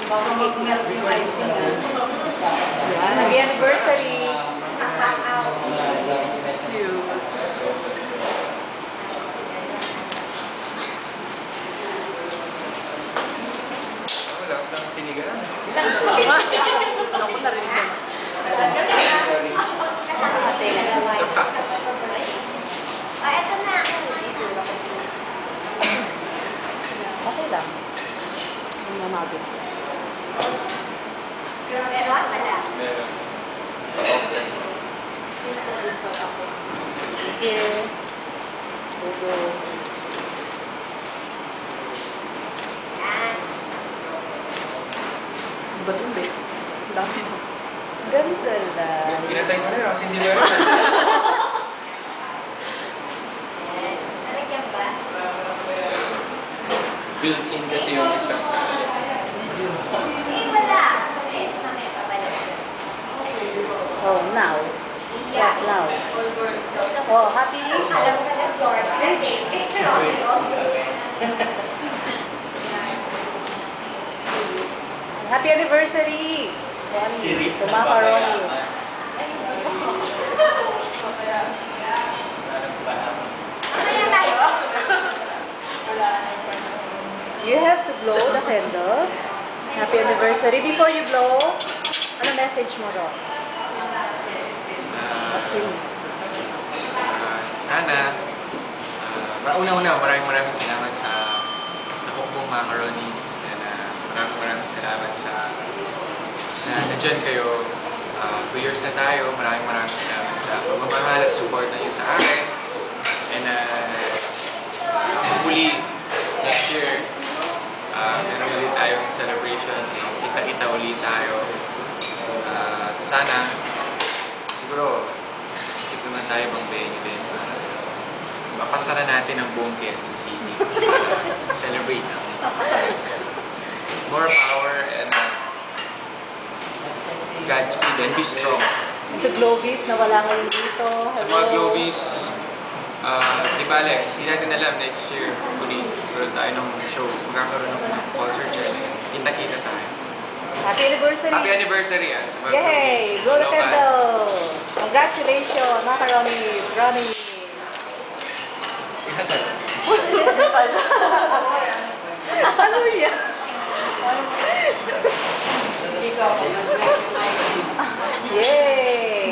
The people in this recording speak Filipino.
Baka mag-melt yung icing. Happy anniversary! Isang sinigang. Ako na rin din. Eto na. Okay lang. Sino natin? Meron wala. Meron. Pa-offense. Here. Todo. Ba ito ba? Dami mo. Ganda lang. Pinatay ko na kasi hindi meron. Nalagyan ba? Built-in kasi yung isang Wala. Yes, mamaya pabalik. Oh, now. Yeah. Now. Oh, happy. Alam mo kasi Jordan. David. Pero Happy anniversary! Si Ritz sa ng macaronis. Mamaya tayo. You have to blow the candle. Happy anniversary. Before you blow, ano message mo ro? sana una-una maraming salamat sa Hukbong Macaronis and maraming salamat sa nandyan kayo. 2 years na tayo. Maraming salamat sa pagmamahal at support na yun sa akin. And hopefully next year meron ulit tayong celebration. Kita-kita ulit tayo. At sana siguro isip naman tayo bang venue din. Mapasara natin ang buong Quezon City. Celebrate natin. More power and Godspeed and be strong. Ito Globies na wala ngayon dito. Sa mga Globies, di ba Alex, hindi natin alam next year hopefully meron tayo ng show. Magkakaroon ng concert yun. Kita-kita tayo. Happy anniversary! Happy anniversary sa mga Yay! Globies. Blow the candle! Congratulations, macaronis, Ronnie! Ano yan? Yay!